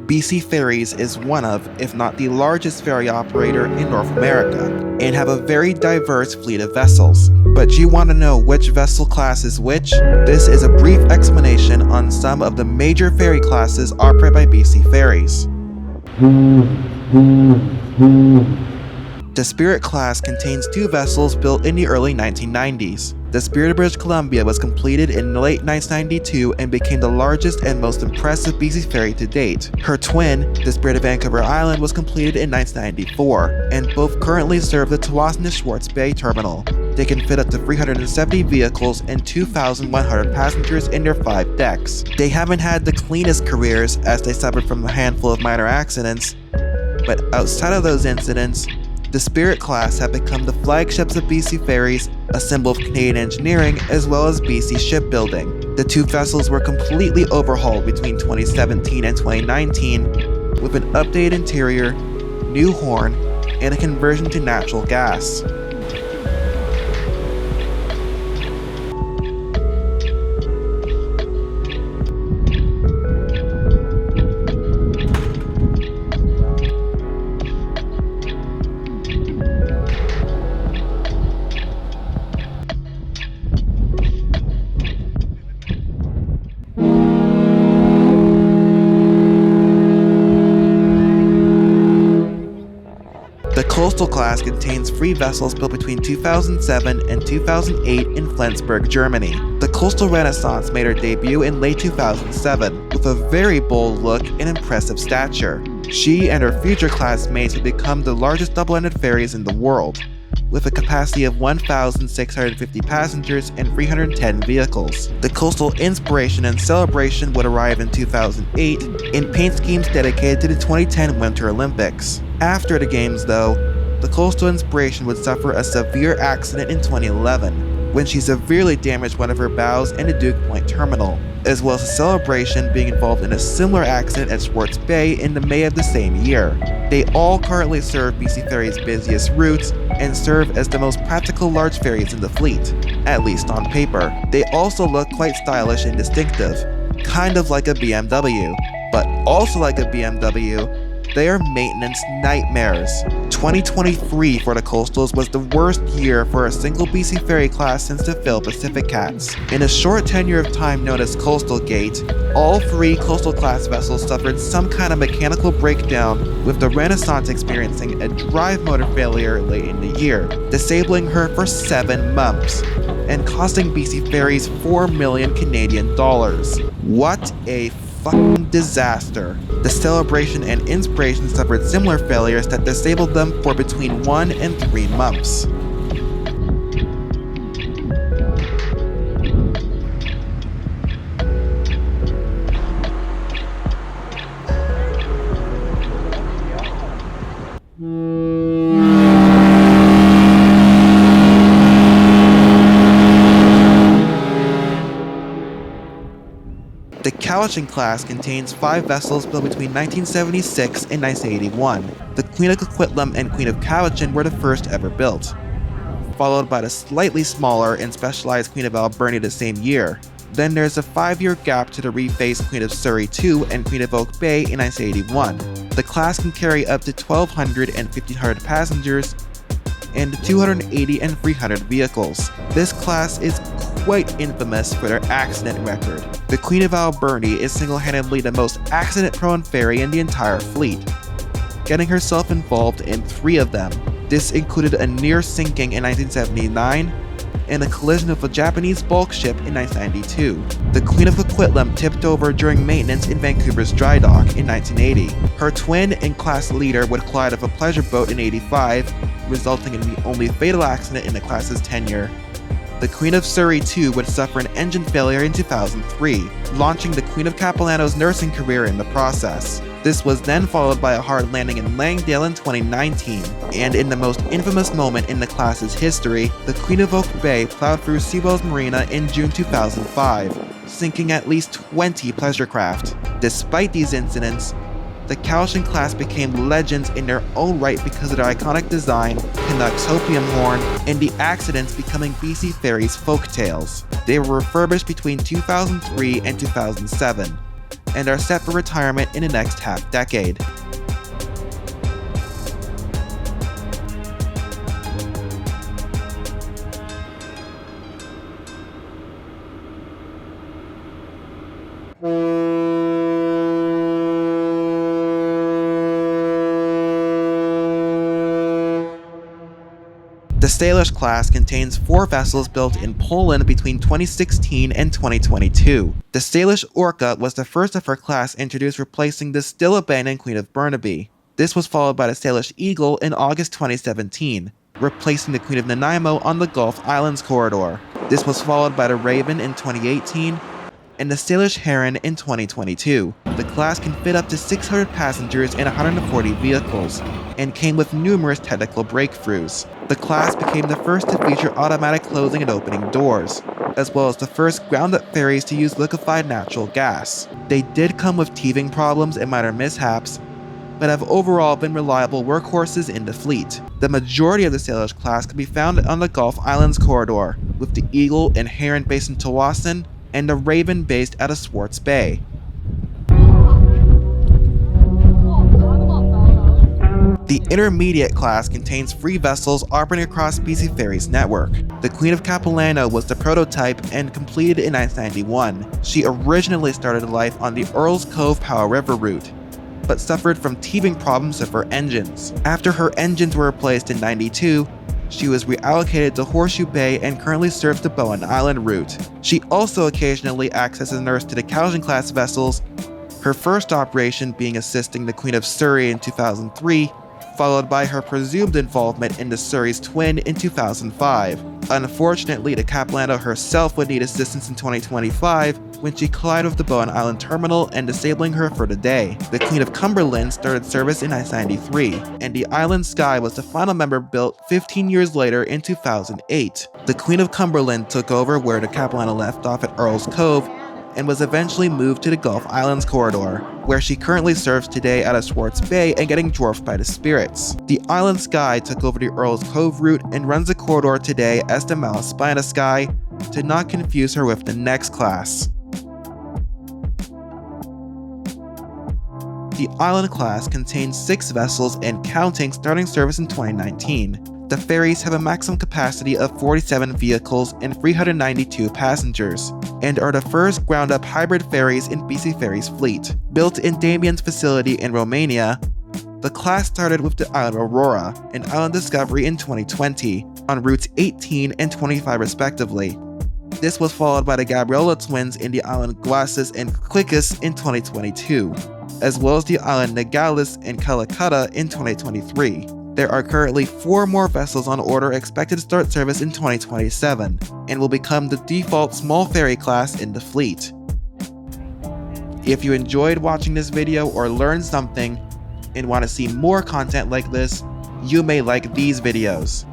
BC Ferries is one of, if not the largest ferry operator in North America, and have a very diverse fleet of vessels. But you want to know which vessel class is which? This is a brief explanation on some of the major ferry classes operated by BC Ferries. The Spirit class contains 2 vessels built in the early 1990s. The Spirit of British Columbia was completed in late 1992 and became the largest and most impressive BC ferry to date. Her twin, the Spirit of Vancouver Island, was completed in 1994, and both currently serve the Tawasin Schwartz Bay terminal. They can fit up to 370 vehicles and 2,100 passengers in their 5 decks. They haven't had the cleanest careers as they suffered from a handful of minor accidents, but outside of those incidents, the Spirit class have become the flagships of BC Ferries, a symbol of Canadian engineering as well as BC shipbuilding. The 2 vessels were completely overhauled between 2017 and 2019 with an updated interior, new horn, and a conversion to natural gas. The Coastal class contains 3 vessels built between 2007 and 2008 in Flensburg, Germany. The Coastal Renaissance made her debut in late 2007 with a very bold look and impressive stature. She and her future classmates would become the largest double-ended ferries in the world, with a capacity of 1,650 passengers and 310 vehicles. The Coastal Inspiration and Celebration would arrive in 2008 in paint schemes dedicated to the 2010 Winter Olympics. After the games though, the Coastal Inspiration would suffer a severe accident in 2011 when she severely damaged one of her bows in the Duke Point terminal, as well as the Celebration being involved in a similar accident at Schwartz Bay in the May of the same year. They all currently serve BC Ferries' busiest routes and serve as the most practical large ferries in the fleet, at least on paper. They also look quite stylish and distinctive, kind of like a BMW, but also like a BMW, they are maintenance nightmares. 2023 for the Coastals was the worst year for a single BC Ferry class since the Phil Pacific Cats. In a short tenure of time known as Coastal Gate, all 3 Coastal class vessels suffered some kind of mechanical breakdown, with the Renaissance experiencing a drive motor failure late in the year, disabling her for 7 months, and costing BC Ferries $4 million Canadian dollars. What a fucking disaster. The Celebration and Inspiration suffered similar failures that disabled them for between 1 and 3 months. The Cowichan Class contains 5 vessels built between 1976 and 1981. The Queen of Coquitlam and Queen of Cowichan were the first ever built, followed by the slightly smaller and specialized Queen of Alberni the same year. Then there's a 5-year gap to the refaced Queen of Surrey II and Queen of Oak Bay in 1981. The class can carry up to 1,200 and 1,500 passengers and 280 and 300 vehicles. This class is quite infamous for their accident record. The Queen of Alberni is single-handedly the most accident-prone ferry in the entire fleet, getting herself involved in 3 of them. This included a near sinking in 1979 and a collision with a Japanese bulk ship in 1992. The Queen of Coquitlam tipped over during maintenance in Vancouver's dry dock in 1980. Her twin and class leader would collide with a pleasure boat in 1985, resulting in the only fatal accident in the class's tenure. The Queen of Surrey II would suffer an engine failure in 2003, launching the Queen of Capilano's nursing career in the process. This was then followed by a hard landing in Langdale in 2019, and in the most infamous moment in the class's history, the Queen of Oak Bay plowed through Seawells Marina in June 2005, sinking at least 20 pleasure craft. Despite these incidents, the Cowichan class became legends in their own right because of their iconic design, Canucks hopium horn, and the accidents becoming BC Ferries folktales. They were refurbished between 2003 and 2007, and are set for retirement in the next half-decade. The Salish Class contains 4 vessels built in Poland between 2016 and 2022. The Salish Orca was the first of her class introduced, replacing the still abandoned Queen of Burnaby. This was followed by the Salish Eagle in August 2017, replacing the Queen of Nanaimo on the Gulf Islands corridor. This was followed by the Raven in 2018 and the Salish Heron in 2022. The class can fit up to 600 passengers and 140 vehicles, and came with numerous technical breakthroughs. The class became the first to feature automatic closing and opening doors, as well as the first ground-up ferries to use liquefied natural gas. They did come with teething problems and minor mishaps, but have overall been reliable workhorses in the fleet. The majority of the Salish class can be found on the Gulf Islands corridor, with the Eagle and Heron based in Tawasin, and the Raven based out of Swartz Bay. The Intermediate class contains 3 vessels operating across BC Ferries network. The Queen of Capilano was the prototype and completed in 1991. She originally started life on the Earls Cove Powell River route, but suffered from teething problems with her engines. After her engines were replaced in 92, she was reallocated to Horseshoe Bay and currently serves the Bowen Island route. She also occasionally acts as a nurse to the Cowichan Class vessels, her first operation being assisting the Queen of Surrey in 2003, followed by her presumed involvement in the Surrey's twin in 2005. Unfortunately, the Capilano herself would need assistance in 2025 when she collided with the Bowen Island terminal and disabling her for the day. The Queen of Cumberland started service in 1993, and the Island Sky was the final member built 15 years later in 2008. The Queen of Cumberland took over where the Capilano left off at Earls Cove, and was eventually moved to the Gulf Islands corridor, where she currently serves today out of Swartz Bay and getting dwarfed by the Spirits. The Island Sky took over the Earls Cove route and runs the corridor today as the Malaspina Sky, to not confuse her with the next class. The Island class contains 6 vessels and counting, starting service in 2019. The ferries have a maximum capacity of 47 vehicles and 392 passengers, and are the first ground-up hybrid ferries in BC Ferries' fleet. Built in Damien's facility in Romania, the class started with the Island Aurora and Island Discovery in 2020, on routes 18 and 25 respectively. This was followed by the Gabriella twins in the Island Guasis and Clicus in 2022, as well as the Island Nagalis and Calcutta in 2023. There are currently 4 more vessels on order expected to start service in 2027, and will become the default small ferry class in the fleet. If you enjoyed watching this video or learned something, and want to see more content like this, you may like these videos.